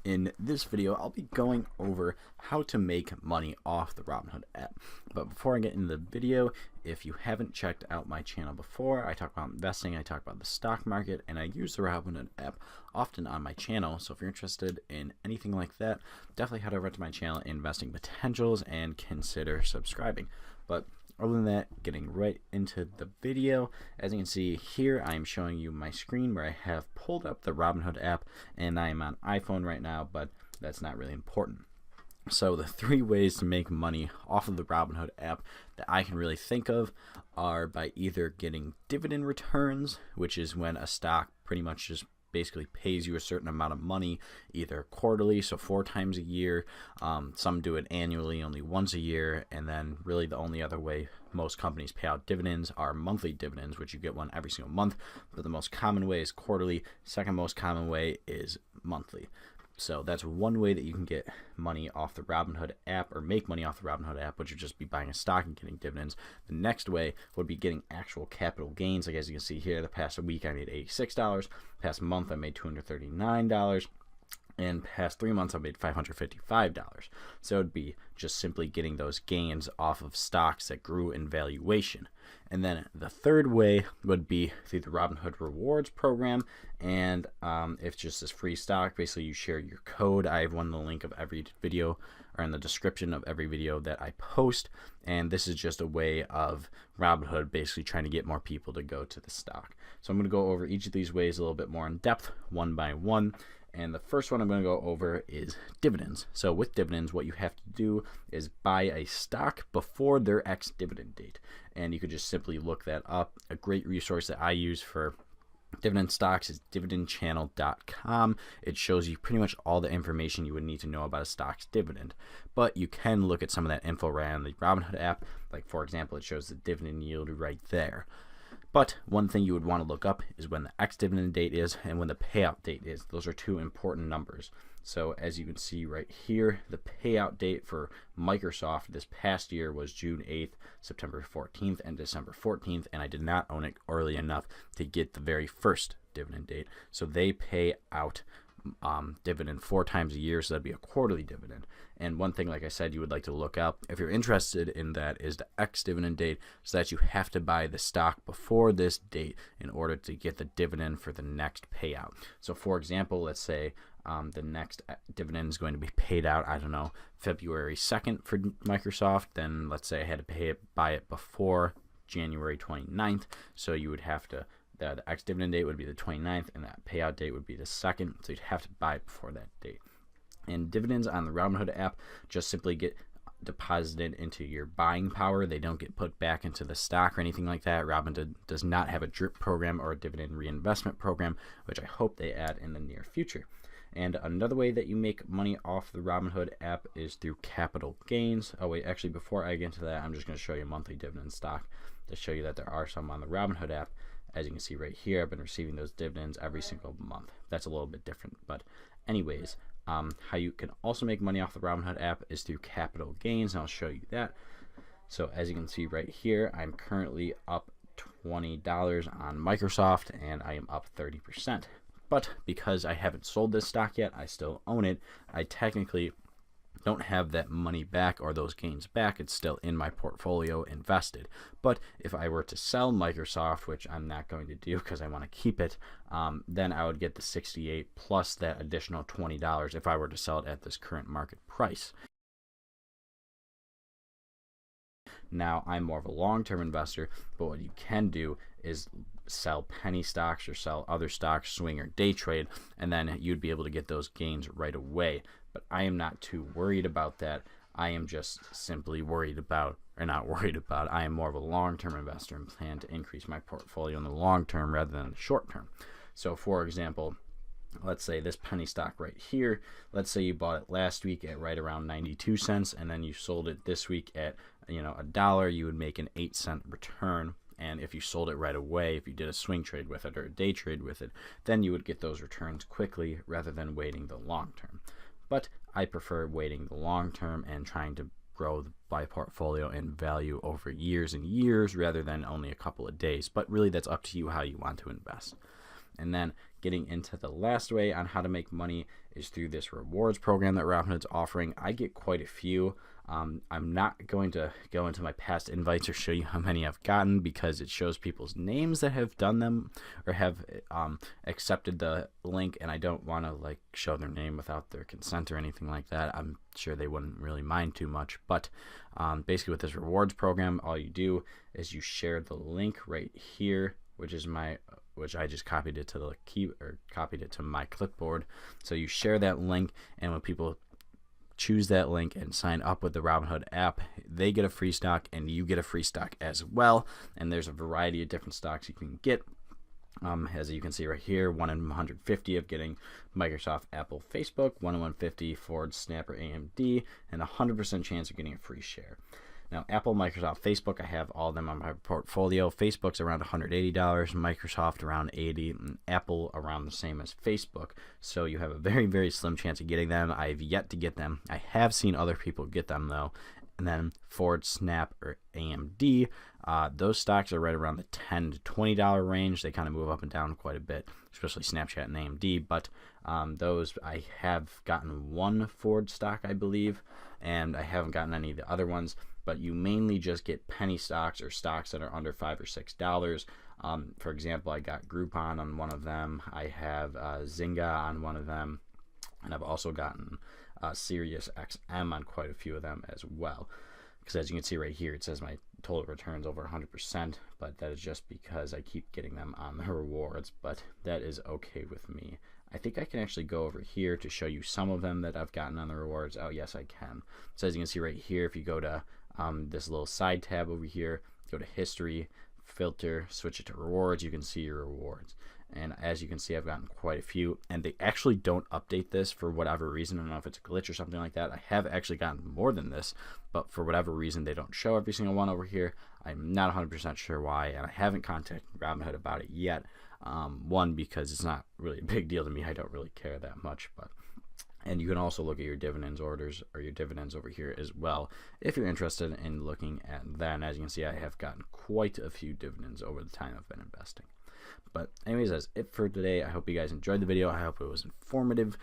In this video, I'll be going over how to make money off the Robinhood app. But before I get into the video, if you haven't checked out my channel before, I talk about investing, I talk about the stock market, and I use the Robinhood app often on my channel. So if you're interested in anything like that, definitely head over to my channel, Investing Potentials, and consider subscribing. But other than that, getting right into the video, as you can see here, I am showing you my screen where I have pulled up the Robinhood app, and I am on iPhone right now, but that's not really important. So the three ways to make money off of the Robinhood app that I can really think of are by either getting dividend returns, which is when a stock pretty much just basically pays you a certain amount of money either quarterly, so 4 times a year. Some do it annually, only once a year, and then really the only other way most companies pay out dividends are monthly dividends, which you get one every single month, but the most common way is quarterly. Second most common way is monthly. So that's one way that you can get money off the Robinhood app, or make money off the Robinhood app, which would just be buying a stock and getting dividends. The next way would be getting actual capital gains. Like as you can see here, the past week I made $86. Past month I made $239. And past 3 months I made $555. So it would be just simply getting those gains off of stocks that grew in valuation. And then the third way would be through the Robinhood Rewards program, and it's just this free stock. Basically, you share your code. I have one in the link of every video, or in the description of every video that I post, and this is just a way of Robinhood basically trying to get more people to go to the stock. So I'm going to go over each of these ways a little bit more in depth, one by one. And the first one I'm going to go over is dividends. So with dividends, what you have to do is buy a stock before their ex-dividend date. And you could just simply look that up. A great resource that I use for dividend stocks is dividendchannel.com. It shows you pretty much all the information you would need to know about a stock's dividend. But you can look at some of that info right on the Robinhood app. Like for example, it shows the dividend yield right there. But one thing you would want to look up is when the ex-dividend date is and when the payout date is. Those are two important numbers. So as you can see right here, the payout date for Microsoft this past year was June 8th, September 14th, and December 14th, and I did not own it early enough to get the very first dividend date. So they pay out dividend 4 times a year, so that'd be a quarterly dividend. And one thing, like I said, you would like to look up if you're interested in that is the ex-dividend date, so that you have to buy the stock before this date in order to get the dividend for the next payout. So for example, let's say the next dividend is going to be paid out, I don't know, February 2nd for Microsoft. Then let's say I had to buy it before January 29th, so you would have to the ex-dividend date would be the 29th, and that payout date would be the 2nd, so you'd have to buy it before that date. And dividends on the Robinhood app just simply get deposited into your buying power. They don't get put back into the stock or anything like that. Robinhood does not have a DRIP program or a dividend reinvestment program, which I hope they add in the near future. And another way that you make money off the Robinhood app is through capital gains. Oh wait, actually before I get into that, I'm just going to show you monthly dividend stock to show you that there are some on the Robinhood app. As you can see right here, I've been receiving those dividends every single month. That's a little bit different, but anyways, how you can also make money off the Robinhood app is through capital gains, and I'll show you that. So as you can see right here, I'm currently up $20 on Microsoft, and I am up 30%. But because I haven't sold this stock yet, I still own it. I technically don't have that money back or those gains back. It's still in my portfolio invested. But if I were to sell Microsoft, which I'm not going to do because I want to keep it, then I would get the 68 plus that additional $20 if I were to sell it at this current market price. Now, I'm more of a long-term investor, but what you can do is sell penny stocks or sell other stocks, swing or day trade, and then you'd be able to get those gains right away. But I am not too worried about that. I am just simply worried about, or not worried about, I am more of a long-term investor and plan to increase my portfolio in the long term rather than the short term. So for example, let's say this penny stock right here, let's say you bought it last week at right around 92 cents and then you sold it this week at $1, you would make an 8-cent return. And if you sold it right away, if you did a swing trade with it or a day trade with it, then you would get those returns quickly rather than waiting the long term. But I prefer waiting the long term and trying to grow my portfolio in value over years and years rather than only a couple of days. But really, that's up to you how you want to invest. And then getting into the last way on how to make money is through this rewards program that Robinhood's offering. I get quite a few. I'm not going to go into my past invites or show you how many I've gotten, because it shows people's names that have done them or have accepted the link, and I don't want to like show their name without their consent or anything like that. I'm sure they wouldn't really mind too much, but basically with this rewards program, all you do is you share the link right here, which I just copied it to the copied it to my clipboard. So you share that link, and when people choose that link and sign up with the Robinhood app, they get a free stock and you get a free stock as well. And there's a variety of different stocks you can get. As you can see right here, 1 in 150 of getting Microsoft, Apple, Facebook, 1 in 150 Ford, Snap, or AMD, and 100% chance of getting a free share. Now, Apple, Microsoft, Facebook, I have all of them on my portfolio. Facebook's around $180, Microsoft around $80, and Apple around the same as Facebook. So you have a very, very slim chance of getting them. I've yet to get them. I have seen other people get them, though. And then Ford, Snap, or AMD, those stocks are right around the $10 to $20 range. They kind of move up and down quite a bit, especially Snapchat and AMD. But those, I have gotten one Ford stock, I believe, and I haven't gotten any of the other ones. But you mainly just get penny stocks or stocks that are under $5 or $6. For example, I got Groupon on one of them. I have Zynga on one of them, and I've also gotten Sirius XM on quite a few of them as well. Because as you can see right here, it says my total returns over 100%, but that is just because I keep getting them on the rewards. But that is okay with me. I think I can actually go over here to show you some of them that I've gotten on the rewards. Oh, yes, I can. So as you can see right here, if you go to this little side tab over here, go to history, filter, switch it to rewards, you can see your rewards. And as you can see, I've gotten quite a few, and they actually don't update this for whatever reason. I don't know if it's a glitch or something like that. I have actually gotten more than this, but for whatever reason, they don't show every single one over here. I'm not 100% sure why, and I haven't contacted Robinhood about it yet. One, because it's not really a big deal to me. I don't really care that much, and you can also look at your dividends orders or your dividends over here as well if you're interested in looking at that. As you can see, I have gotten quite a few dividends over the time I've been investing. But anyways, that's it for today. I hope you guys enjoyed the video. I hope it was informative.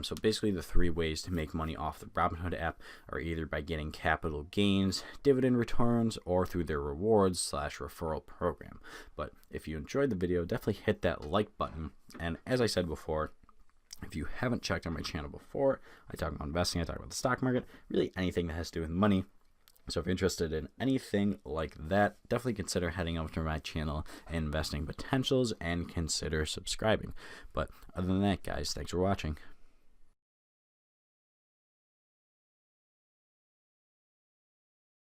So basically the 3 ways to make money off the Robinhood app are either by getting capital gains, dividend returns, or through their rewards / referral program. But if you enjoyed the video, definitely hit that like button. And as I said before, if you haven't checked out my channel before, I talk about investing, I talk about the stock market, really anything that has to do with money. So if you're interested in anything like that, definitely consider heading over to my channel, Investing Potentials, and consider subscribing. But other than that, guys, thanks for watching.